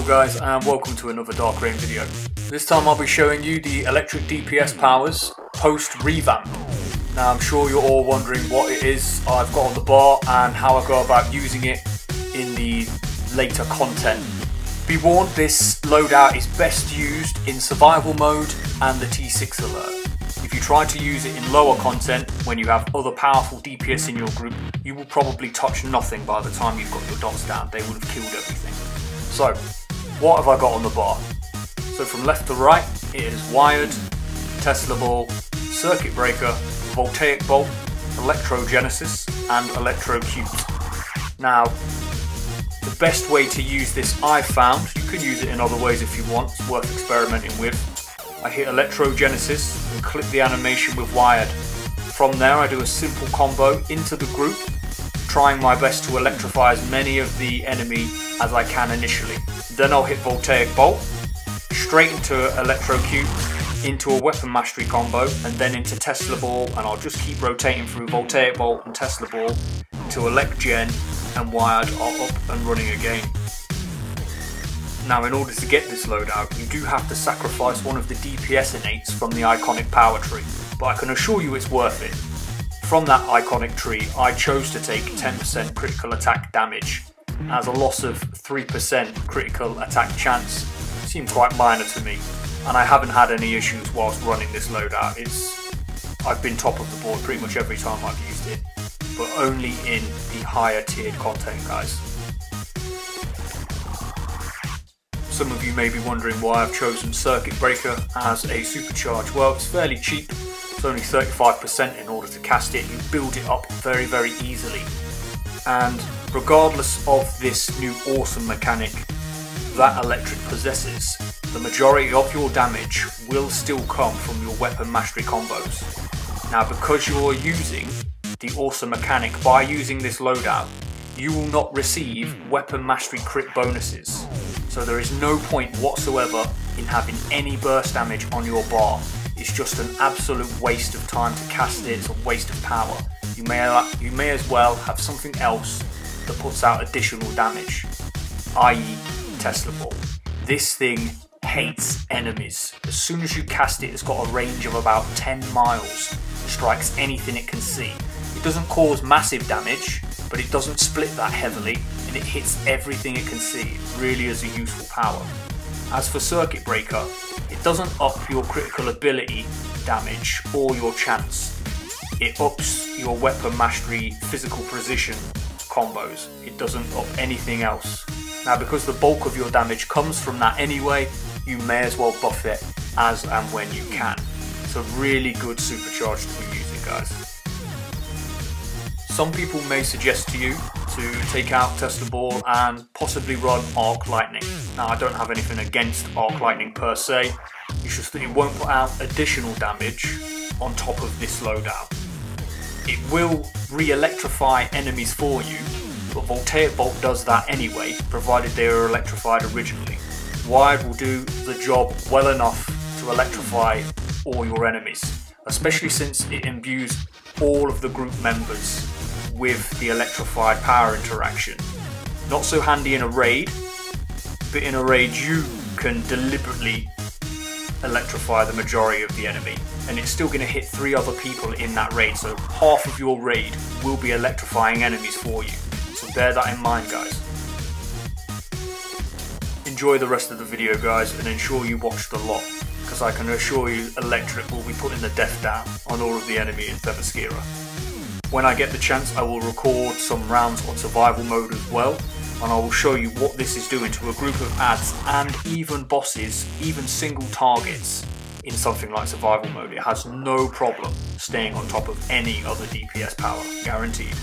guys, and welcome to another Dark Rain video. This time I'll be showing you the electric DPS powers post revamp. Now I'm sure you're all wondering what it is I've got on the bar and how I go about using it in the later content. Be warned, this loadout is best used in survival mode and the T6 alert. If you try to use it in lower content when you have other powerful DPS in your group, you will probably touch nothing by the time you've got your dots down. They will have killed everything. So, what have I got on the bar? So from left to right, it is wired, Tesla ball, circuit breaker, voltaic bolt, electrogenesis and electrocute. Now, the best way to use this I've found, you can use it in other ways if you want, it's worth experimenting with. I hit electrogenesis and clip the animation with wired. From there I do a simple combo into the group, trying my best to electrify as many of the enemy as I can initially. Then I'll hit voltaic bolt, straight into electrocute, into a weapon mastery combo, and then into Tesla ball, and I'll just keep rotating through voltaic bolt and Tesla ball to elect gen, and wired are up and running again. Now, in order to get this loadout, you do have to sacrifice one of the DPS innates from the iconic power tree, but I can assure you it's worth it. From that iconic tree, I chose to take 10% critical attack damage, as a loss of 3% critical attack chance seemed quite minor to me, and I haven't had any issues whilst running this loadout. I've been top of the board pretty much every time I've used it, but only in the higher tiered content, guys. Some of you may be wondering why I've chosen Circuit Breaker as a supercharge. Well, it's fairly cheap, it's only 35% in order to cast it. You build it up very, very easily. And regardless of this new awesome mechanic that Electric possesses, the majority of your damage will still come from your weapon mastery combos. Now, because you're using the awesome mechanic by using this loadout, you will not receive weapon mastery crit bonuses. So there is no point whatsoever in having any burst damage on your bar. It's just an absolute waste of time to cast it, it's a waste of power. You may as well have something else that puts out additional damage, i.e. Tesla ball. This thing hates enemies. As soon as you cast it, it's got a range of about 10 miles. It strikes anything it can see. It doesn't cause massive damage, but it doesn't split that heavily, and it hits everything it can see. It really is a useful power. As for Circuit Breaker, it doesn't up your critical ability damage or your chance. It ups your weapon mastery physical precision combos. It doesn't up anything else. Now, because the bulk of your damage comes from that anyway, you may as well buff it as and when you can. It's a really good supercharge to be using, guys. Some people may suggest to you to take out Tesla ball and possibly run Arc Lightning. Now, I don't have anything against Arc Lightning per se, it's just that it won't put out additional damage on top of this loadout. It will re-electrify enemies for you, but Voltaic Bolt does that anyway, provided they were electrified originally. Wired will do the job well enough to electrify all your enemies, especially since it imbues all of the group members with the electrified power interaction. Not so handy in a raid, but in a raid you can deliberately electrify the majority of the enemy, and it's still going to hit 3 other people in that raid, so half of your raid will be electrifying enemies for you. So bear that in mind, guys. Enjoy the rest of the video, guys, and ensure you watch the lot, because I can assure you Electric will be putting the death down on all of the enemy in Themyscira. When I get the chance, I will record some rounds on survival mode as well, and I will show you what this is doing to a group of ads and even bosses, even single targets in something like survival mode. It has no problem staying on top of any other DPS power, guaranteed.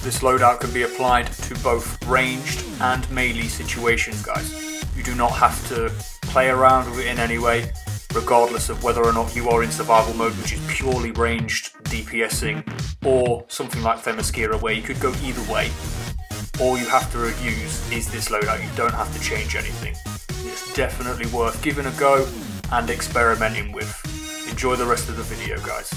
This loadout can be applied to both ranged and melee situations, guys. You do not have to play around with it in any way, regardless of whether or not you are in survival mode, which is purely ranged DPSing, or something like Themyscira where you could go either way. All you have to use is this loadout, you don't have to change anything. It's definitely worth giving a go and experimenting with. Enjoy the rest of the video, guys.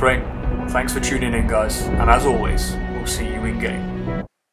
Dark Rain. Thanks for tuning in, guys, and as always, we'll see you in game.